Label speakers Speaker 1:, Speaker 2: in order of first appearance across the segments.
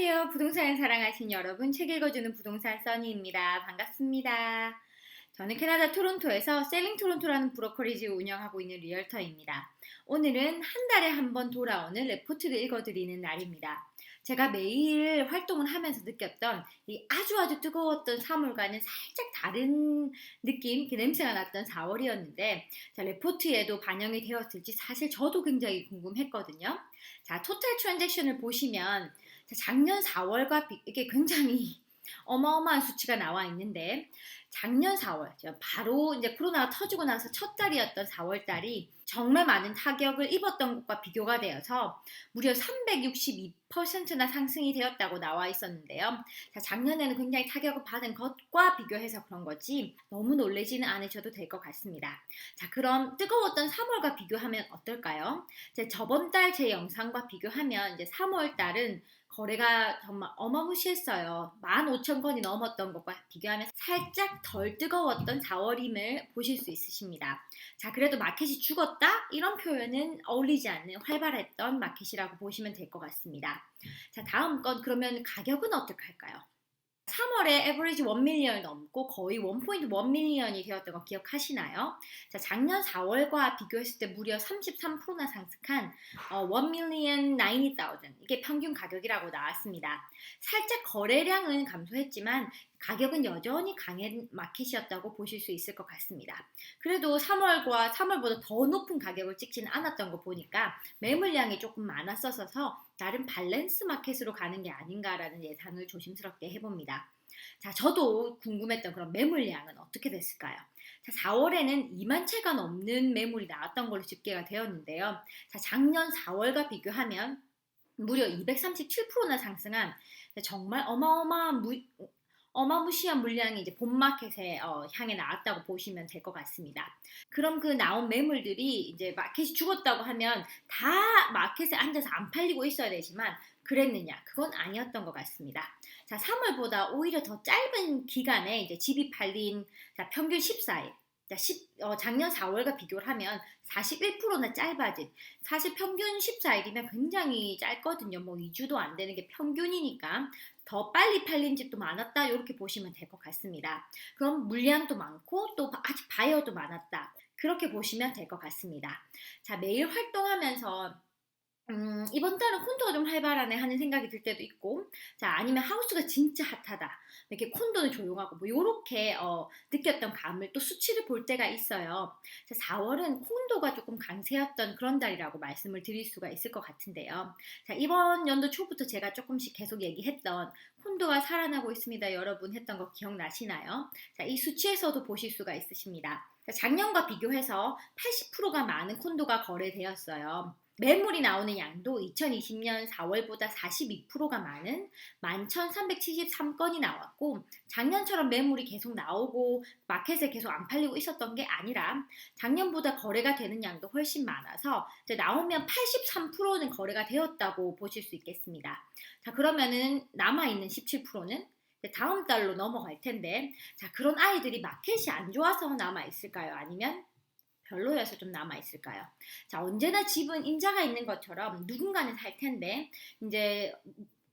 Speaker 1: 안녕하세요. 부동산을 사랑하신 여러분, 책 읽어주는 부동산 써니입니다. 반갑습니다. 저는 캐나다 토론토에서 셀링 토론토라는 브로커리지 운영하고 있는 리얼터입니다. 오늘은 한 달에 한 번 돌아오는 레포트를 읽어드리는 날입니다. 제가 매일 활동을 하면서 느꼈던 이 아주 뜨거웠던 3월과는 살짝 다른 느낌, 그 냄새가 났던 4월이었는데, 자, 레포트에도 반영이 되었을지 사실 저도 굉장히 궁금했거든요. 자, 토탈 트랜잭션을 보시면 작년 4월과 이게 굉장히 어마어마한 수치가 나와 있는데, 작년 4월, 바로 이제 코로나가 터지고 나서 첫 달이었던 4월 달이 정말 많은 타격을 입었던 것과 비교가 되어서 무려 362%나 상승이 되었다고 나와 있었는데요. 자, 작년에는 굉장히 타격을 받은 것과 비교해서 그런 거지 너무 놀라지는 않으셔도 될 것 같습니다. 자, 그럼 뜨거웠던 3월과 비교하면 어떨까요? 저번 달 제 영상과 비교하면 이제 3월 달은 거래가 정말 어마무시했어요. 15,000건이 넘었던 것과 비교하면 살짝 덜 뜨거웠던 4월임을 보실 수 있으십니다. 자, 그래도 마켓이 죽었다? 이런 표현은 어울리지 않는 활발했던 마켓이라고 보시면 될 것 같습니다. 자, 다음 건 그러면 가격은 어떻게 할까요? 3월에 에버리지 1밀리언을 넘고 거의 1.1밀리언이 되었던 거 기억하시나요? 자, 작년 4월과 비교했을 때 무려 33%나 상승한 1,090,000 이게 평균 가격이라고 나왔습니다. 살짝 거래량은 감소했지만 가격은 여전히 강한 마켓이었다고 보실 수 있을 것 같습니다. 그래도 3월보다 더 높은 가격을 찍지는 않았던 거 보니까 매물량이 조금 많았어서 나름 밸런스 마켓으로 가는 게 아닌가라는 예상을 조심스럽게 해봅니다. 자, 저도 궁금했던 그런 매물량은 어떻게 됐을까요? 자, 4월에는 2만 채가 넘는 매물이 나왔던 걸로 집계가 되었는데요. 자, 작년 4월과 비교하면 무려 237%나 상승한 정말 어마무시한 물량이 이제 본마켓에 향해 나왔다고 보시면 될 것 같습니다. 그럼 그 나온 매물들이 이제 마켓이 죽었다고 하면 다 마켓에 앉아서 안 팔리고 있어야 되지만 그랬느냐? 그건 아니었던 것 같습니다. 자, 3월보다 오히려 더 짧은 기간에 이제 집이 팔린 평균 14일. 작년 4월과 비교를 하면 41%나 짧아진, 사실 평균 14일이면 굉장히 짧거든요. 뭐 2주도 안 되는 게 평균이니까 더 빨리 팔린 집도 많았다, 이렇게 보시면 될 것 같습니다. 그럼 물량도 많고 또 아직 바이어도 많았다, 그렇게 보시면 될 것 같습니다. 자, 매일 활동하면서 이번 달은 콘도가 좀 활발하네 하는 생각이 들 때도 있고, 자, 아니면 하우스가 진짜 핫하다, 이렇게 콘도는 조용하고, 뭐, 요렇게, 느꼈던 감을 또 수치를 볼 때가 있어요. 자, 4월은 콘도가 조금 강세였던 그런 달이라고 말씀을 드릴 수가 있을 것 같은데요. 자, 이번 연도 초부터 제가 조금씩 계속 얘기했던 콘도가 살아나고 있습니다, 여러분, 했던 거 기억나시나요? 자, 이 수치에서도 보실 수가 있으십니다. 자, 작년과 비교해서 80%가 많은 콘도가 거래되었어요. 매물이 나오는 양도 2020년 4월보다 42%가 많은 11,373건이 나왔고, 작년처럼 매물이 계속 나오고 마켓에 계속 안 팔리고 있었던 게 아니라 작년보다 거래가 되는 양도 훨씬 많아서 이제 나오면 83%는 거래가 되었다고 보실 수 있겠습니다. 자, 그러면은 남아있는 17%는 다음 달로 넘어갈 텐데, 자, 그런 아이들이 마켓이 안 좋아서 남아있을까요? 아니면 별로여서 좀 남아있을까요? 자, 언제나 집은 임자가 있는 것처럼 누군가는 살 텐데, 이제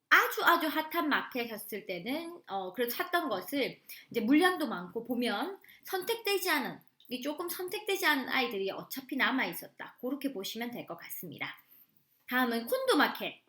Speaker 1: 아주 핫한 마켓이었을 때는, 그래도 샀던 것을 이제 물량도 많고 보면 조금 선택되지 않은 아이들이 어차피 남아있었다, 그렇게 보시면 될 것 같습니다. 다음은 콘도 마켓.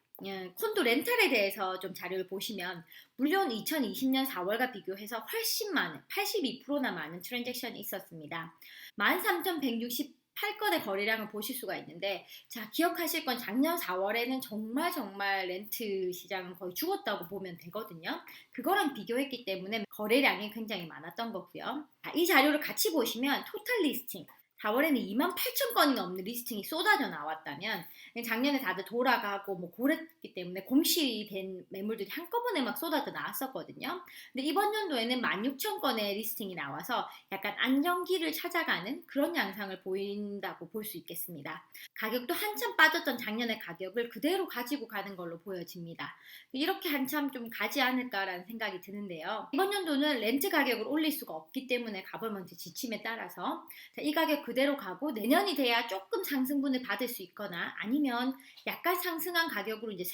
Speaker 1: 콘도 렌탈에 대해서 좀 자료를 보시면, 물론 2020년 4월과 비교해서 훨씬 많은 82%나 많은 트랜잭션이 있었습니다. 13,168건의 거래량을 보실 수가 있는데, 자, 기억하실 건 작년 4월에는 정말 렌트 시장은 거의 죽었다고 보면 되거든요. 그거랑 비교했기 때문에 거래량이 굉장히 많았던 거고요. 자, 이 자료를 같이 보시면 토탈 리스팅, 4월에는 28,000건이 넘는 리스팅이 쏟아져 나왔다면, 작년에 다들 돌아가고 뭐 그랬기 때문에 공시된 매물들이 한꺼번에 막 쏟아져 나왔었거든요. 근데 이번 연도에는 16,000건의 리스팅이 나와서 약간 안정기를 찾아가는 그런 양상을 보인다고 볼 수 있겠습니다. 가격도 한참 빠졌던 작년의 가격을 그대로 가지고 가는 걸로 보여집니다. 이렇게 한참 좀 가지 않을까라는 생각이 드는데요. 이번 연도는 렌트 가격을 올릴 수가 없기 때문에 가벌먼트 지침에 따라서, 자, 이 가격 그대로 가고 내년이 돼야 조금 상승분을 받을 수 있거나, 아니면 약간 상승한 가격으로 이제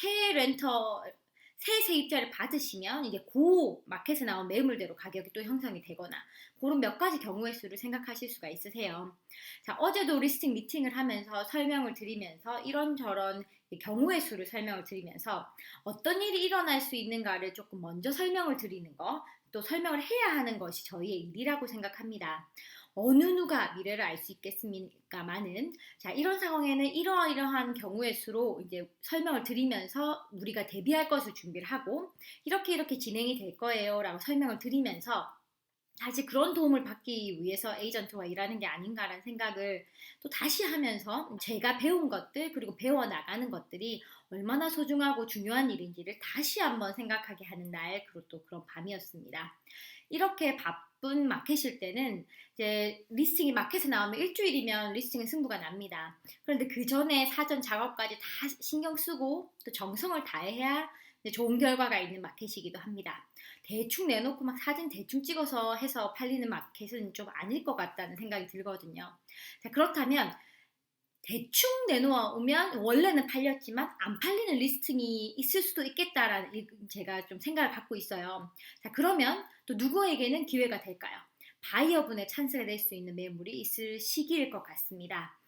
Speaker 1: 새 세입자를 받으시면 이제 그 마켓에 나온 매물대로 가격이 또 형성이 되거나 그런 몇 가지 경우의 수를 생각하실 수가 있으세요. 자, 어제도 리스팅 미팅을 하면서 설명을 드리면서 이런저런 경우의 수를 설명을 드리면서 어떤 일이 일어날 수 있는가를 조금 먼저 설명을 드리는 거, 또 설명을 해야 하는 것이 저희의 일이라고 생각합니다. 어느 누가 미래를 알 수 있겠습니까마는, 자, 이런 상황에는 이러이러한 경우의 수로 이제 설명을 드리면서 우리가 대비할 것을 준비를 하고 이렇게 진행이 될 거예요라고 설명을 드리면서 사실 그런 도움을 받기 위해서 에이전트와 일하는 게 아닌가라는 생각을 또 다시 하면서 제가 배운 것들 그리고 배워나가는 것들이 얼마나 소중하고 중요한 일인지를 다시 한번 생각하게 하는 날, 그리고 또 그런 밤이었습니다. 이렇게 바쁜 마켓일 때는 이제 리스팅이 마켓에 나오면 일주일이면 리스팅은 승부가 납니다. 그런데 그 전에 사전 작업까지 다 신경 쓰고 또 정성을 다해야 좋은 결과가 있는 마켓이기도 합니다. 대충 내놓고 막 사진 대충 찍어서 해서 팔리는 마켓은 좀 아닐 것 같다는 생각이 들거든요. 자, 그렇다면 대충 내놓으면 원래는 팔렸지만 안 팔리는 리스팅이 있을 수도 있겠다라는 제가 좀 생각을 갖고 있어요. 자, 그러면 또 누구에게는 기회가 될까요? 바이어분의 찬스가 될 수 있는 매물이 있을 시기일 것 같습니다.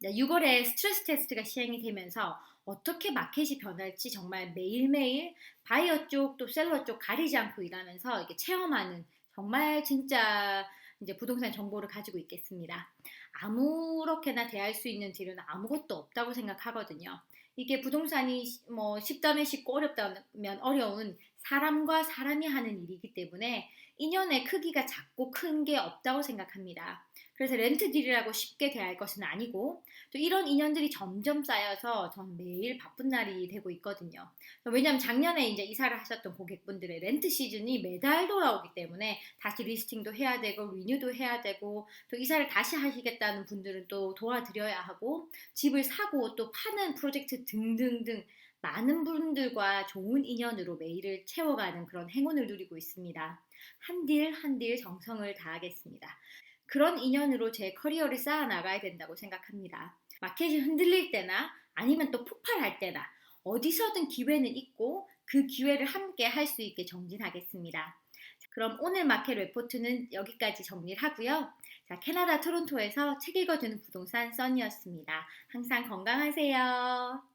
Speaker 1: 6월에 스트레스 테스트가 시행이 되면서 어떻게 마켓이 변할지 정말 매일매일 바이어 쪽 또 셀러 쪽 가리지 않고 일하면서 이렇게 체험하는, 정말 진짜 이제 부동산 정보를 가지고 있겠습니다. 아무렇게나 대할 수 있는 딜은 아무것도 없다고 생각하거든요. 이게 부동산이 뭐 쉽다면 쉽고 어렵다면 어려운 사람과 사람이 하는 일이기 때문에 인연의 크기가 작고 큰 게 없다고 생각합니다. 그래서 렌트 딜이라고 쉽게 대할 것은 아니고, 또 이런 인연들이 점점 쌓여서 전 매일 바쁜 날이 되고 있거든요. 왜냐하면 작년에 이제 이사를 하셨던 고객분들의 렌트 시즌이 매달 돌아오기 때문에 다시 리스팅도 해야 되고 리뉴도 해야 되고, 또 이사를 다시 하시겠다는 분들은 또 도와드려야 하고, 집을 사고 또 파는 프로젝트 등등등 많은 분들과 좋은 인연으로 매일을 채워가는 그런 행운을 누리고 있습니다. 한 딜 한 딜 정성을 다하겠습니다. 그런 인연으로 제 커리어를 쌓아 나가야 된다고 생각합니다. 마켓이 흔들릴 때나 아니면 또 폭발할 때나 어디서든 기회는 있고 그 기회를 함께 할 수 있게 정진하겠습니다. 그럼 오늘 마켓 레포트는 여기까지 정리를 하고요. 자, 캐나다 토론토에서 책 읽어주는 부동산 써니였습니다. 항상 건강하세요.